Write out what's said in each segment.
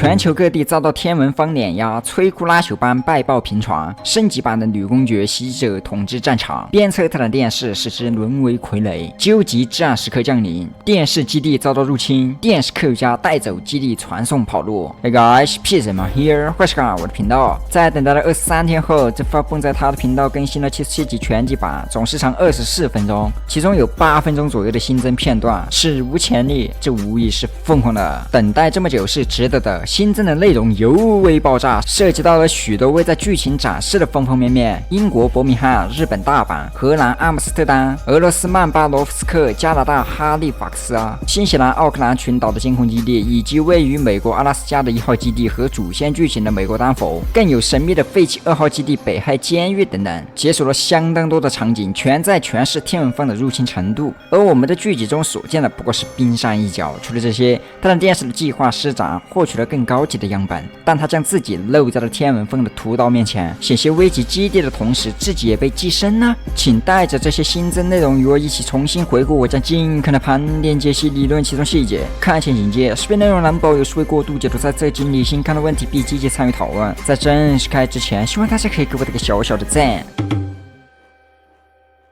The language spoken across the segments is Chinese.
全球各地遭到天文方碾压，摧枯拉朽般败报频传，升级版的女公爵袭击者统治战场，鞭策他的电视使之沦为傀儡。究极至暗时刻降临，电视基地遭到入侵，电视科学家带走基地传送跑路。Hey guys, Pizza here， 欢迎看我的频道。在等待了23天后，这发布在他的频道更新了77集全集版，总时长24分钟，其中有8分钟左右的新增片段，史无前例，这无疑是疯狂的。等待这么久是值得的，新增的内容尤为爆炸，涉及到了许多未在剧情展示的方方面面。英国伯明翰、日本大阪、荷兰阿姆斯特丹、俄罗斯曼巴罗夫斯克、加拿大哈利法克斯、新西兰奥克兰群岛的监控基地，以及位于美国阿拉斯加的1号基地和主线剧情的美国丹佛，更有神秘的废弃2号基地、北海监狱等等，解锁了相当多的场景，全在诠释天文方的入侵程度。而我们的剧集中所见的不过是冰山一角。除了这些，他的电视的计划施展获取了更高级的样本，但他将自己露在了天文风的屠刀面前，险些危及基地的同时，自己也被寄生了。请带着这些新增内容与我一起重新回顾，我将尽可能盘点解析理论其中细节。看前警戒，视频内容难保有数位过度解读，在这集理性看的问题，并积极参与讨论。在正式开之前，希望大家可以给我这个小小的赞。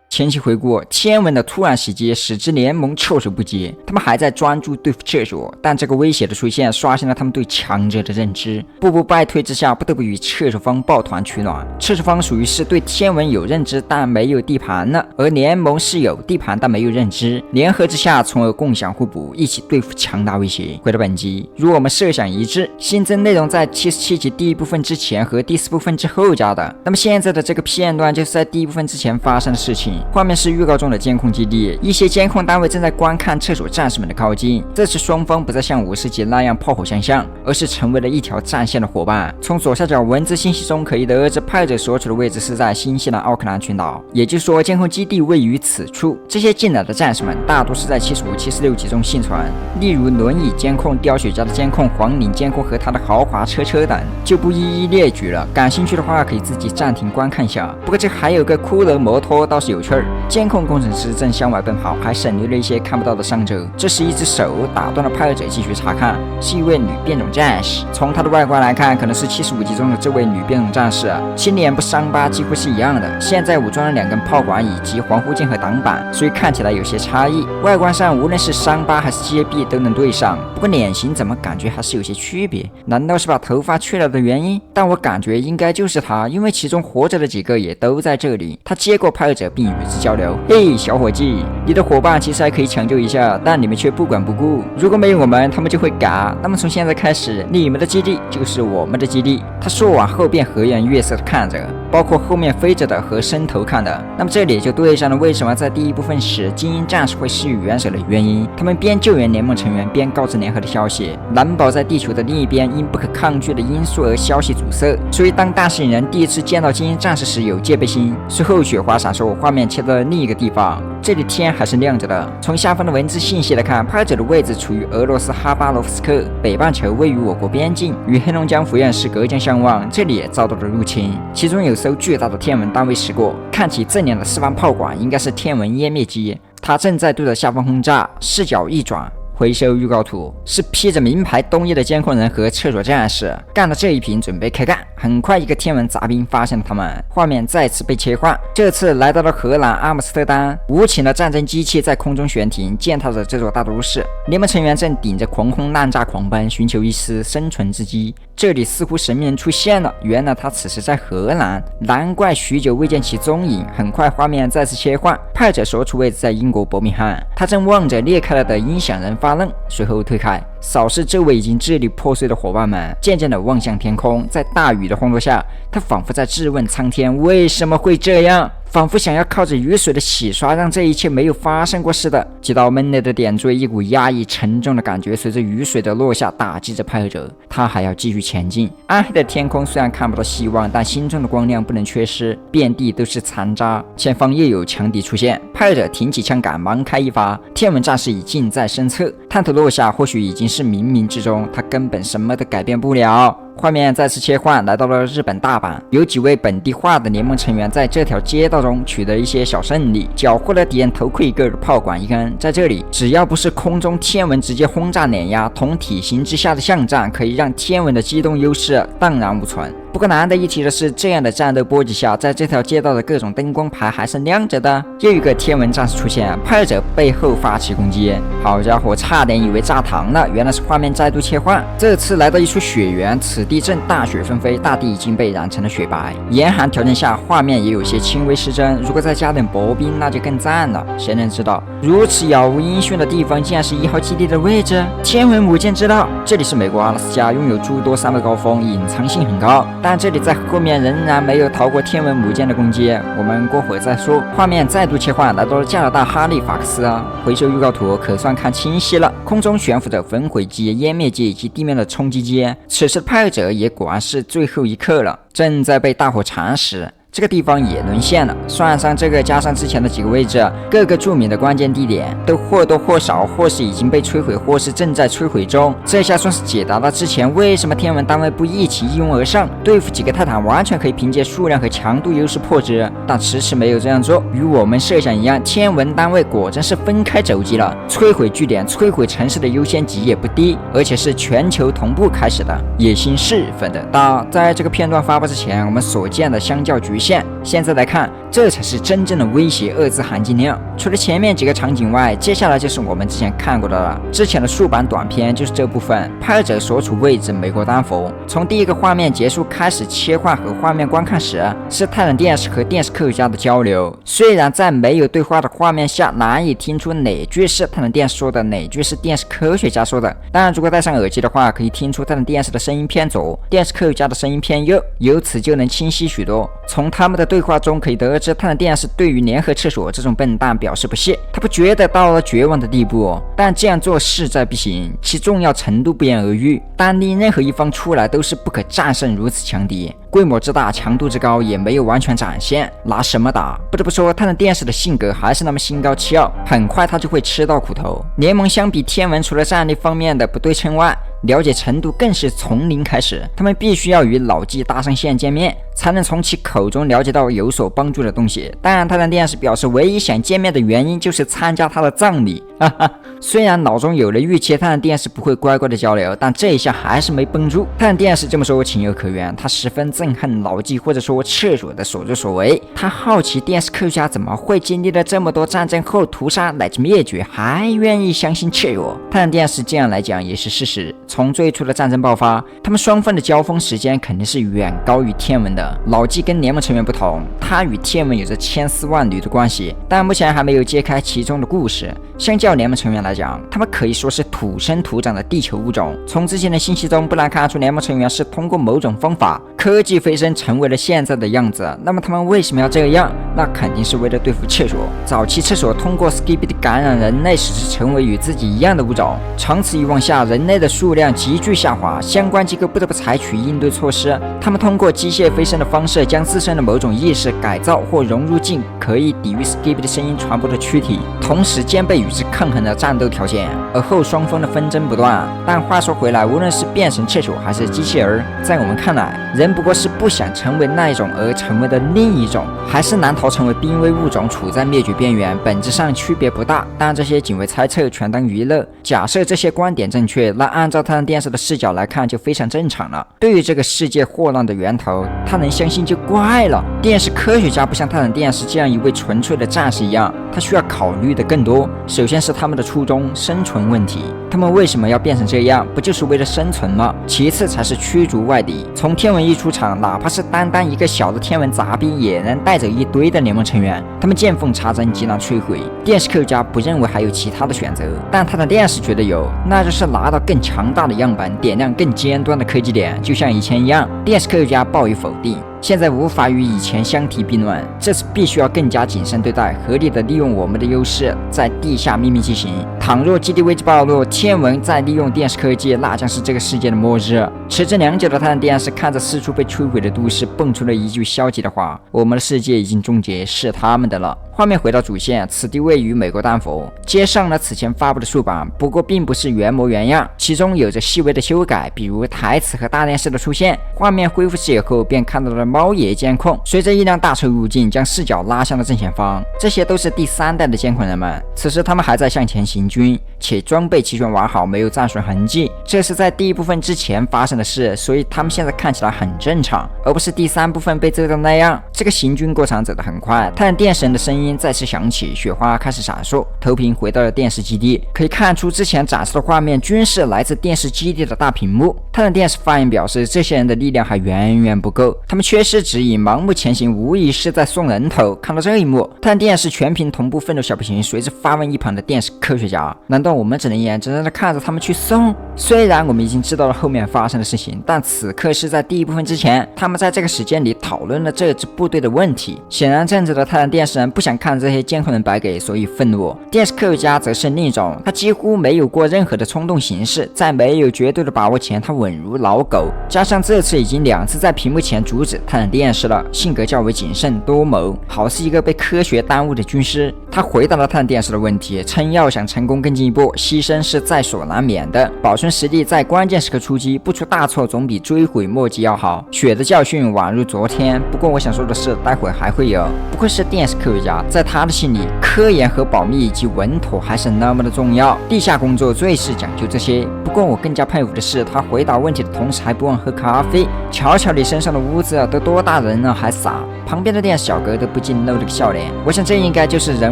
前期回顾，天文的突然袭击使之联盟措手不及，他们还在专注对付厕所，但这个威胁的出现刷新了他们对强者的认知，步步败退之下，不得不与厕所方抱团取暖。厕所方属于是对天文有认知但没有地盘了，而联盟是有地盘但没有认知，联合之下从而共享互补，一起对付强大威胁。回到本集，如我们设想一致，新增内容在77集第1部分之前和第4部分之后加的，那么现在的这个片段就是在第1部分之前发生的事情。画面是预告中的监控基地，一些监控单位正在观看厕所战士们的靠近。这次双方不再像50集那样炮火相向，而是成为了一条战线的伙伴。从左下角文字信息中可以得知，派者所处的位置是在新西兰奥克兰群岛，也就是说监控基地位于此处。这些进来的战士们大多是在75、76集中幸存，例如轮椅监控、雕雪茄的监控、黄岭监控和他的豪华车等，就不一一列举了。感兴趣的话可以自己暂停观看一下。不过这还有个骷髅摩托倒是有趣儿。监控工程师正向外奔跑，还省略了一些看不到的伤者。这时一只手打断了派尔者继续查看，是一位女变种战士。从她的外观来看，可能是75集中的这位女变种战士，其脸部伤疤几乎是一样的。现在武装了2根炮管以及防护镜和挡板，所以看起来有些差异。外观上无论是伤疤还是接臂都能对上，不过脸型怎么感觉还是有些区别？难道是把头发去了的原因？但我感觉应该就是她，因为其中活着的几个也都在这里。她接过派尔者并与之交流。嘿，小伙计，你的伙伴其实还可以抢救一下，但你们却不管不顾。如果没有我们，他们就会嘎。那么从现在开始，你们的基地就是我们的基地。他说完后便和颜悦色地看着，包括后面飞着的和伸头看的。那么这里就对上了为什么在第1部分时精英战士会施予援手的原因。他们边救援联盟成员，边告知联合的消息。蓝宝在地球的另一边因不可抗拒的因素而消息阻塞，所以当大使人第一次见到精英战士时有戒备心。随后雪花闪烁，画面切到了另一个地方，这里天还是亮着的。从下方的文字信息来看，派者的位置处于俄罗斯哈巴罗夫斯克，北半球位于我国边境，与黑龙江府院市隔江相望。这里也遭到了入侵，其中有艘巨大的天文单位驶过，看起正脸的4方炮管应该是天文湮灭机，它正在对着下方轰炸。视角一转，回收预告图，是披着名牌冬衣的监控人和厕所战士干了这一瓶，准备开干。很快一个天文杂兵发现了他们，画面再次被切换，这次来到了荷兰阿姆斯特丹。无情的战争机器在空中悬停，践踏着这座大都市。联盟成员正顶着狂轰滥炸狂奔，寻求一丝生存之机。这里似乎神秘人出现了，原来他此时在荷兰，难怪许久未见其踪影。很快画面再次切换，派者所处位置在英国伯明翰，他正望着裂开了的音响人发愣，随后退开，扫视周围已经支离破碎的伙伴们，渐渐地望向天空。在大雨的烘托下，他仿佛在质问苍天为什么会这样，仿佛想要靠着雨水的洗刷让这一切没有发生过似的。几道闷热的点缀，一股压抑沉重的感觉随着雨水的落下打击着派者，他还要继续前进。暗黑的天空虽然看不到希望，但心中的光亮不能缺失，遍地都是残渣。前方又有强敌出现，派者挺起枪杆忙开一发，天文战士已近在身侧，探头落下或许已经是冥冥之中，他根本什么都改变不了。画面再次切换，来到了日本大阪，有几位本地化的联盟成员在这条街道中取得一些小胜利，缴获了敌人头盔一个，炮管一根。在这里，只要不是空中天文直接轰炸碾压，同体型之下的巷战可以让天文的机动优势荡然无存。不过难得一提的是，这样的战斗波及下，在这条街道的各种灯光牌还是亮着的。又一个天文战士出现，派者背后发起攻击，好家伙，差点以为炸膛了，原来是画面再度切换。这次来到一处雪原，此地正大雪纷飞，大地已经被染成了雪白。严寒条件下，画面也有些轻微失真，如果再加点薄冰，那就更赞了。谁能知道，如此杳无音讯的地方，竟然是1号基地的位置？天文母舰知道，这里是美国阿拉斯加，拥有诸多山脉高峰，隐藏性很高。但这里在后面仍然没有逃过天文母舰的攻击，我们过会儿再说。画面再度切换，来到了加拿大哈利法克斯。回收预告图可算看清晰了，空中悬浮着焚毁机、湮灭机以及地面的冲击机。此时的派者也果然是最后一刻了，正在被大火蚕食。这个地方也沦陷了，算上这个加上之前的几个位置，各个著名的关键地点都或多或少或是已经被摧毁，或是正在摧毁中。这下算是解答了之前为什么天文单位不一起一拥而上，对付几个泰坦完全可以凭借数量和强度优势破之，但迟迟没有这样做。与我们设想一样，天文单位果真是分开走击了，摧毁据点、摧毁城市的优先级也不低，而且是全球同步开始的，野心十分的大。在这个片段发布之前，我们所见的相较局限，现在来看，这才是真正的威胁二字含金量。除了前面几个场景外，接下来就是我们之前看过的了。之前的数版短片就是这部分，拍者所处位置美国丹佛。从第一个画面结束开始切换和画面观看时，是泰坦电视和电视科学家的交流。虽然在没有对话的画面下难以听出哪句是泰坦电视说的，哪句是电视科学家说的，但如果戴上耳机的话，可以听出泰坦电视的声音偏左，电视科学家的声音偏右，由此就能清晰许多。从他们的对话中可以得知，泰坦电视对于联合厕所这种笨蛋表示不屑，他不觉得到了绝望的地步，但这样做势在必行，其重要程度不言而喻。单拎任何一方出来都是不可战胜如此强敌，规模之大，强度之高也没有完全展现，拿什么打？不得不说，泰坦电视的性格还是那么心高气傲，很快他就会吃到苦头。联盟相比天文，除了战力方面的不对称外，了解程度更是从零开始，他们必须要与老纪搭上线见面，才能从其口中了解到有所帮助的东西。但泰坦电视表示，唯一想见面的原因就是参加他的葬礼。哈哈，虽然脑中有了预期，泰坦电视不会乖乖的交流，但这一下还是没绷住。泰坦电视这么说情有可原，他十分憎恨老纪或者说厕所的所作所为，他好奇电视科学家怎么会经历了这么多战争后屠杀乃至灭绝，还愿意相信赤裸。泰坦电视这样来讲也是事实。从最初的战争爆发，他们双方的交锋时间肯定是远高于天文的。老纪跟联盟成员不同，他与天文有着千丝万缕的关系，但目前还没有揭开其中的故事。相较联盟成员来讲，他们可以说是土生土长的地球物种。从之前的信息中不难看出，联盟成员是通过某种方法科技飞升成为了现在的样子。那么他们为什么要这样？那肯定是为了对付厕所。早期厕所通过 Skippy 的感染人类，使之成为与自己一样的物种。长此以往下，人类的数量急剧下滑，相关机构不得不采取应对措施。他们通过机械飞升的方式，将自身的某种意识改造或融入进可以抵御 Skippy 的声音传播的躯体，同时兼备与之抗衡的战斗条件。而后双方的纷争不断。但话说回来，无论是变成厕所还是机器人，在我们看来，人不过是不想成为那一种而成为的另一种，还是难逃成为濒危物种，处在灭绝边缘，本质上区别不大。但这些仅为猜测，全当娱乐。假设这些观点正确，那按照泰坦电视的视角来看就非常正常了。对于这个世界祸乱的源头，他能相信就怪了。电视科学家不像泰坦电视这样一位纯粹的战士一样，他需要考虑的更多。首先是他们的初衷，生存问题。他们为什么要变成这样？不就是为了生存吗？其次才是驱逐外敌。从天文一出场，哪怕是单单一个小的天文杂兵，也能带走一堆的联盟成员。他们见缝插针，极难摧毁。电视科学家不认为还有其他的选择，但泰坦电视觉得有，那就是拿到更强大的样本，点亮更尖端的科技点，就像以前一样。电视科学家报以否定。现在无法与以前相提并论，这次必须要更加谨慎对待，合理的利用我们的优势，在地下秘密进行。倘若基地位置暴露，天文再利用电视科技，那将是这个世界的末日。迟滞良久的泰坦电视看着四处被摧毁的都市，蹦出了一句消极的话：我们的世界已经终结，是他们的了。画面回到主线，此地位于美国丹佛，接上了此前发布的数版，不过并不是原模原样，其中有着细微的修改，比如台词和大电视的出现。画面恢复视野后，便看到了猫爷监控，随着一辆大车入境，将视角拉向了正前方。这些都是第3代的监控人们，此时他们还在向前行军，且装备齐全完好，没有战损痕迹。这是在第1部分之前发生的事，所以他们现在看起来很正常，而不是第3部分被揍的那样。这个行军过程走得很快，探电视人的声音再次响起，雪花开始闪烁，投屏回到了电视基地，可以看出之前展示的画面均是来自电视基地的大屏幕。探电视发言表示，这些人的力量还远远不够，他们缺失指引，盲目前行，无疑是在送人头。看到这一幕，探电视全屏同步愤怒小表情，随之发问一旁的电视科学家：难道我们只能眼睁睁地看着他们去送？虽然我们已经知道了后面发生的事情，但此刻是在第1部分之前，他们在这个时间里讨论了这支部队的问题。显然正直的泰坦电视人不想看这些监控人白给，所以愤怒。电视科学家则是另一种，他几乎没有过任何的冲动行事，在没有绝对的把握前，他稳如老狗。加上这次已经2次在屏幕前阻止泰坦电视了，性格较为谨慎多谋，好似一个被科学耽误的军师。他回答了泰坦电视的问题，称要想成功更进一步，牺牲是在所难免的，保存实力，在关键时刻出击，不出大错总比追悔莫及要好。血的教训宛如昨天，不过我想说的是，待会还会有。不愧是电视科学家，在他的心里，科研和保密以及稳妥还是那么的重要。地下工作最是讲究这些。不过我更加佩服的是，他回答问题的同时还不忘喝咖啡。瞧瞧你身上的污渍都多大人了还傻。旁边的电视小哥都不禁露了个笑脸。我想这应该就是人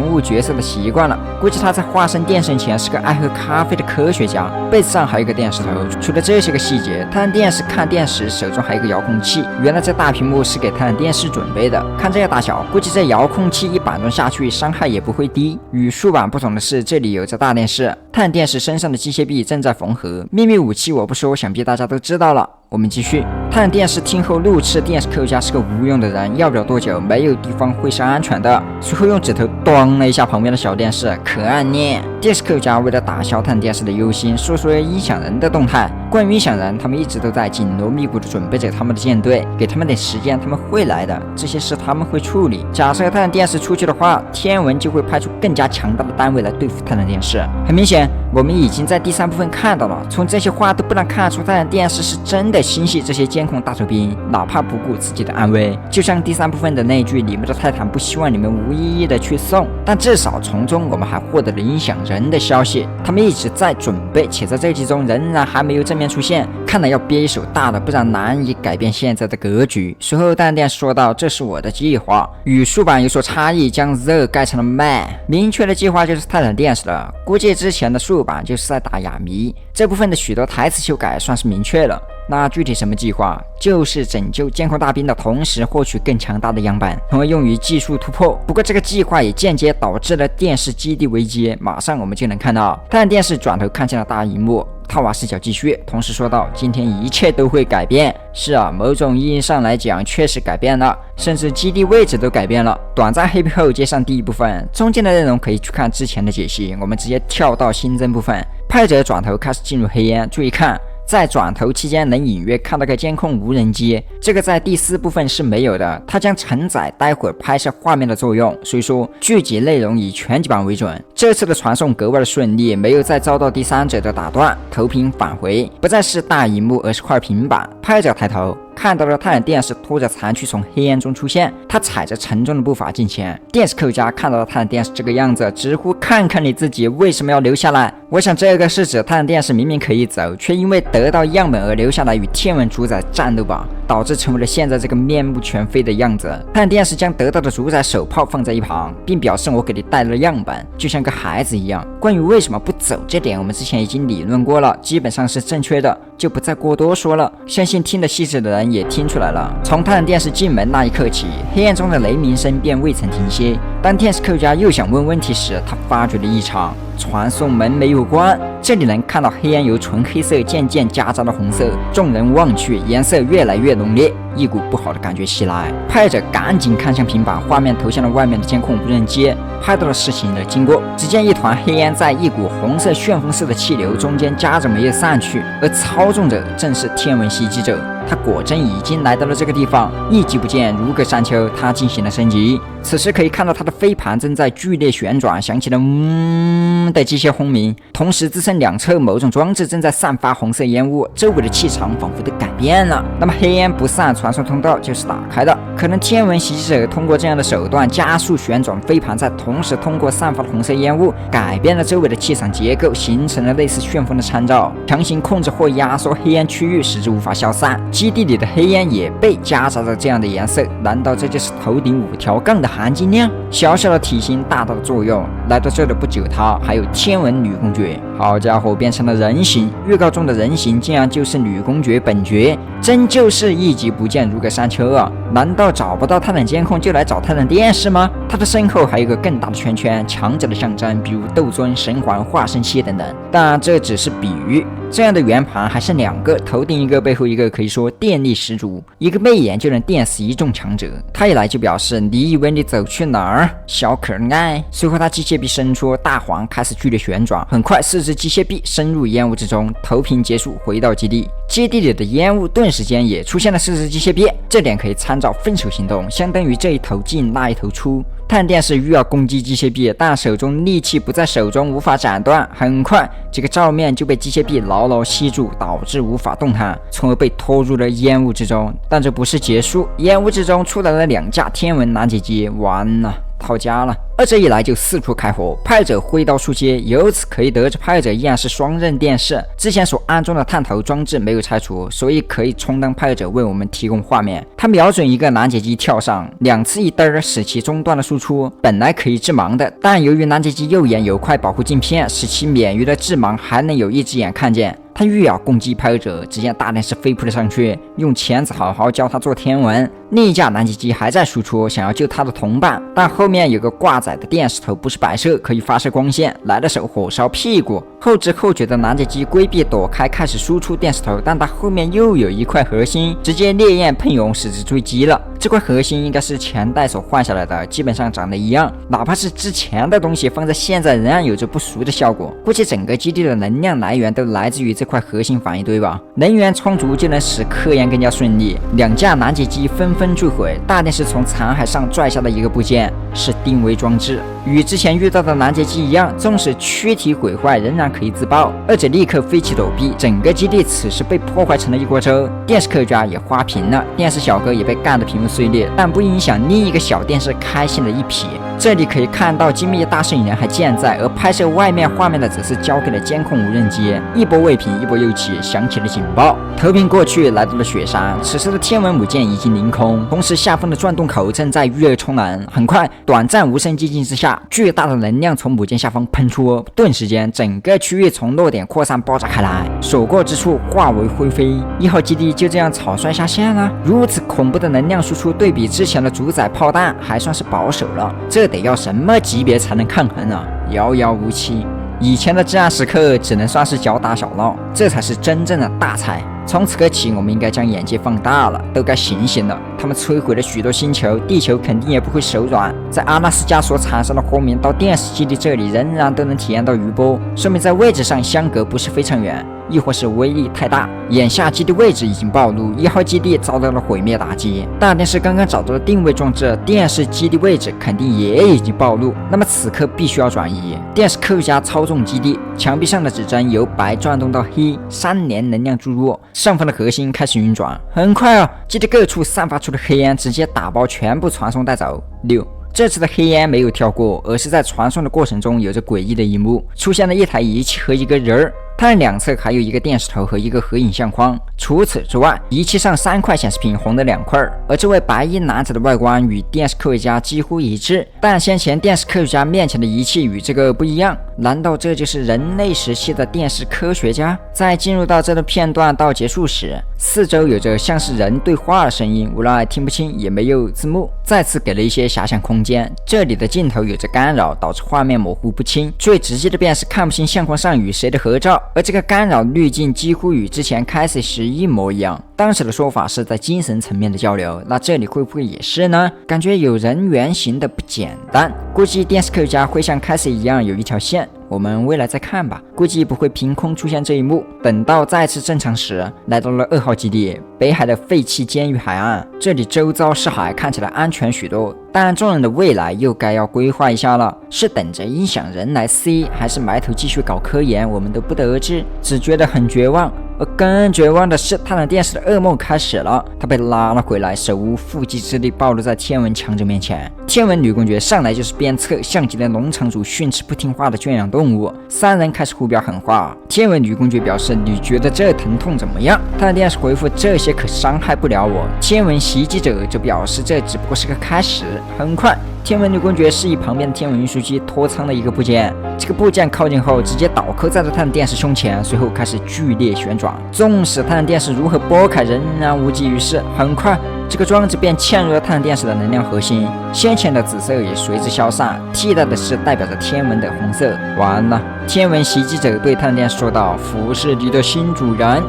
物角色的习惯了。估计他在化身电视前是个爱喝咖啡的科学家，背子上还有一个电视头。除了这些个细节，泰坦电视看电视手中还有一个遥控器，原来这大屏幕是给泰坦电视准备的。看这个大小，估计这遥控器一板砖下去，伤害也不会低。与数版不同的是，这里有着大电视，泰坦电视身上的机械臂正在缝合。秘密武器我不说，想必大家都知道了。我们继续。泰坦电视听后怒斥电视科学家是个无用的人，要不了多久，没有地方会是安全的。随后用指头端了一下旁边的小电视，可爱呢。电视科学家为了打消泰坦电视的忧心，说音响人的动态。关于音响人，他们一直都在紧锣密鼓地准备着他们的舰队，给他们点时间，他们会来的，这些事他们会处理。假设泰坦电视出去的话，天文就会派出更加强大的单位来对付泰坦电视。很明显，我们已经在第3部分看到了，从这些话都不难看出泰坦电视是真的心系这些监控大头兵，哪怕不顾自己的安危。就像第3部分的那句，你们的泰坦不希望你们无意义的去送，但至少从中我们还获得了影响人的消息。他们一直在准备，且在这集中仍然还没有正面出现，看来要憋一手大的，不然难以改变现在的格局。随后泰坦电视说道，这是我的计划，与数版有所差异，将 The 改成了 Man。 明确的计划就是泰坦电视了，估计之前的数版就是在打哑谜。这部分的许多台词修改算是明确了，那具体什么计划？就是拯救监控大兵的同时获取更强大的样板，从而用于技术突破。不过这个计划也间接导致了电视基地危机。马上我们就能看到泰坦电视转头看见了大荧幕，套娃视角继续，同时说道，今天一切都会改变。是啊，某种意义上来讲确实改变了，甚至基地位置都改变了。短暂黑屏后接上第1部分，中间的内容可以去看之前的解析。我们直接跳到新增部分，派者转头开始进入黑暗。注意看，在转头期间能隐约看到个监控无人机，这个在第4部分是没有的，它将承载待会儿拍摄画面的作用，所以说剧集内容以全集版为准。这次的传送格外的顺利，没有再遭到第3者的打断。投屏返回，不再是大荧幕，而是块平板。拍者抬头看到了泰坦电视拖着残躯从黑暗中出现，他踩着沉重的步伐进前。电视科学家看到了泰坦电视这个样子，直呼看看你自己为什么要留下来。我想这个是指泰坦电视明明可以走，却因为得到样本而留下来与天文主宰战斗吧，导致成为了现在这个面目全非的样子。泰坦电视将得到的主宰手炮放在一旁，并表示我给你带了样本，就像个孩子一样。关于为什么不走这点，我们之前已经理论过了，基本上是正确的，就不再过多说了。相信听得细致的人也听出来了。从泰坦电视进门那一刻起，黑暗中的雷鸣声便未曾停歇。当电视科学家又想问问题时，他发觉了异常，传送门没有关。这里能看到黑暗由纯黑色渐渐夹杂了红色，众人望去，颜色越来越浓烈，一股不好的感觉袭来。派者赶紧看向平板，画面投向了外面的监控无人机，拍到了事情的经过。只见一团黑暗在一股红色旋风似的气流中间夹着没有散去，而操纵者正是天文袭击者。他果真已经来到了这个地方。一击不见如隔三秋，他进行了升级。此时可以看到他的飞盘正在剧烈旋转，响起了的机械轰鸣，同时自身两侧某种装置正在散发红色烟雾，周围的气场仿佛都改变了。那么黑烟不散，传送通道就是打开的。可能天文袭击者通过这样的手段加速旋转飞盘，再同时通过散发的红色烟雾改变了周围的气场结构，形成了类似旋风的参照，强行控制或压缩黑烟区域，使之无法消散。基地里的黑烟也被夹杂着这样的颜色，难道这就是头顶5条杠的含金量？小小的体型，大大的作用。来到这里不久，他还有天文女公爵，好家伙，变成了人形。预告中的人形竟然就是女公爵本爵，真就是一击不见如隔三秋啊！难道找不到太冷监控就来找太冷电视吗？他的身后还有个更大的圈圈，强者的象征，比如斗尊、神环、化身器等等。当然这只是比喻。这样的圆盘还剩2个，头顶一个，背后一个，可以说电力十足，一个媚眼就能电死一众强者。他一来就表示：“你以为你走去哪儿，小可爱？”随后他机械臂伸出，大环开始剧烈旋转，很快4只机械臂深入烟雾之中，投屏结束，回到基地。基地里的烟雾顿时间也出现了4只机械臂，这点可以参照分手行动，相当于这一头进那一头出。探电视欲要攻击机械臂，但手中利器不在手中，无法斩断。很快，这个照面就被机械臂牢牢吸住，导致无法动弹，从而被拖入了烟雾之中。但这不是结束，烟雾之中出来了2架天文拦截机，完了，套家了。而这一来就四处开火，派者挥刀出街，由此可以得知派者依然是双刃电视，之前所安装的探头装置没有拆除，所以可以充当派者为我们提供画面。他瞄准一个拦截机跳上，2次一嘚使其中断了输出，本来可以致盲的，但由于拦截机右眼有块保护镜片，使其免于了致盲，还能有一只眼看见。他欲要攻击派者，只见大电视飞扑了上去，用钳子好好教他做天文。另一架拦截机还在输出，想要救他的同伴，但后面有个挂载的电石头，不是摆设，可以发射光线，来的手火烧屁股。后知后觉的拦截机规避躲开，开始输出电石头，但它后面又有一块核心，直接烈焰喷涌，使之坠机了。这块核心应该是前代所换下来的，基本上长得一样，哪怕是之前的东西放在现在仍然有着不俗的效果。估计整个基地的能量来源都来自于这块核心反应堆吧。能源充足就能使科研更加顺利。2架拦截机纷纷坠毁，大电视从残骸上拽下的一个部件是定位装置，与之前遇到的拦截机一样，纵使躯体毁坏仍然可以自爆，2者立刻飞起躲避。整个基地此时被破坏成了一锅粥，电视科学家也花屏了，电视小哥也被干得屏幕碎裂，但不影响另一个小电视开心了一瞥。这里可以看到精密大摄影人还健在，而拍摄外面画面的则是交给了监控无人机。一波未平一波又起，响起了警报。投屏过去来到了雪山，此时的天文母舰已经凌空，同时下方的转动口正在预热充能。很快，短暂无声寂静之下，巨大的能量从母舰下方喷出，顿时间整个区域从落点扩散爆炸开来，所过之处化为灰飞。1号基地就这样草率下线了。如此恐怖的能量输出，对比之前的主宰炮弹还算是保守了，这得要什么级别才能抗衡呢？遥遥无期。以前的至暗时刻只能算是小打小闹，这才是真正的大菜。从此刻起，我们应该将眼界放大了，都该醒醒了。他们摧毁了许多星球，地球肯定也不会手软。在阿拉斯加所产生的轰鸣到电视基地这里仍然都能体验到余波，说明在位置上相隔不是非常远，亦或是威力太大。眼下基地位置已经暴露，1号基地遭到了毁灭打击。大电视刚刚找到了定位装置，电视基地位置肯定也已经暴露，那么此刻必须要转移。电视科学家操纵基地，墙壁上的指针由白转动到黑，3连能量注入，上方的核心开始运转。很快啊，基地各处散发出的黑烟直接打包全部传送带走。6这次的黑烟没有跳过，而是在传送的过程中有着诡异的一幕，出现了一台仪器和一个人儿。它的两侧还有一个电视头和一个合影相框。除此之外，仪器上3块显示屏，红的2块。而这位白衣男子的外观与电视科学家几乎一致，但先前电视科学家面前的仪器与这个不一样。难道这就是人类时期的电视科学家？在进入到这段片段到结束时，四周有着像是人对话的声音，无奈听不清，也没有字幕，再次给了一些遐想空间。这里的镜头有着干扰，导致画面模糊不清，最直接的便是看不清相框上与谁的合照，而这个干扰滤镜几乎与之前开始时一模一样。当时的说法是在精神层面的交流，那这里会不会也是呢？感觉有人原型的不简单，估计电视科学家会像开始一样有一条线，我们未来再看吧，估计不会凭空出现这一幕。等到再次正常时，来到了2号基地，北海的废弃监狱海岸，这里周遭是海，看起来安全许多。但众人的未来又该要规划一下了，是等着音响人来 C， 还是埋头继续搞科研，我们都不得而知，只觉得很绝望。而更绝望的是，探长电视的噩梦开始了，他被拉了回来，手无缚鸡之力暴露在天文强者面前。天文女公爵上来就是鞭策，像极了农场主训斥不听话的圈养动物。3人开始互飙狠话。天文女公爵表示：“你觉得这疼痛怎么样？”探长电视回复：“这些可伤害不了我。”天文袭击者则表示：“这只不过是个开始。”很快，天文女公爵示意旁边的天文运输机拖舱的一个部件，这个部件靠近后直接倒扣在了探长电视胸前，随后开始剧烈旋转。纵使探长电视如何拨开，仍然无济于事。很快，这个装置便嵌入了探长电视的能量核心，先前的紫色也随之消散，替代的是代表着天文的红色。完了，天文袭击者对探长电视说道：“服是你的新主人。”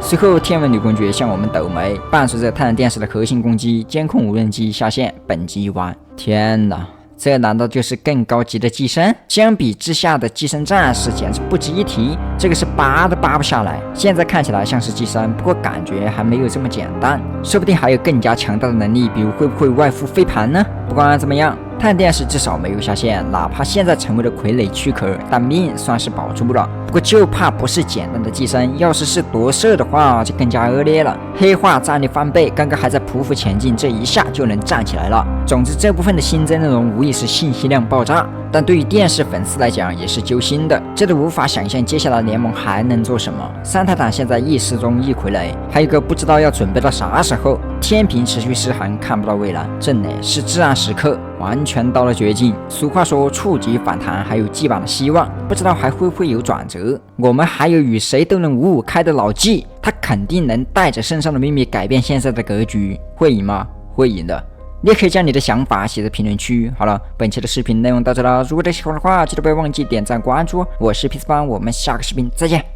随后，天文女公爵向我们抖眉，伴随着探长电视的核心攻击，监控无人机下线，本集完。天哪！这难道就是更高级的寄生？相比之下的寄生战士简直不值一提，这个是扒都扒不下来。现在看起来像是寄生，不过感觉还没有这么简单，说不定还有更加强大的能力，比如会不会外附飞盘呢？不管怎么样，探长电视至少没有下线，哪怕现在成为了傀儡躯壳，但命算是保住了。不过就怕不是简单的寄生，要是夺舍的话，就更加恶劣了。黑化战力翻倍，刚刚还在匍匐前进，这一下就能站起来了。总之，这部分的新增内容无疑是信息量爆炸，但对于电视粉丝来讲也是揪心的，这都无法想象接下来联盟还能做什么。三太党现在一失踪一傀儡，还有个不知道要准备到啥时候。天平持续失衡，看不到未来，真的是至暗时刻，完全到了绝境。俗话说，触及反弹还有继榜的希望，不知道还会不会有转折。我们还有与谁都能五五开的老纪，他肯定能带着身上的秘密改变现在的格局。会赢吗？会赢的。你也可以将你的想法写在评论区。好了，本期的视频内容到这了，如果大家喜欢的话，记得不要忘记点赞关注。我是皮斯邦，我们下个视频再见。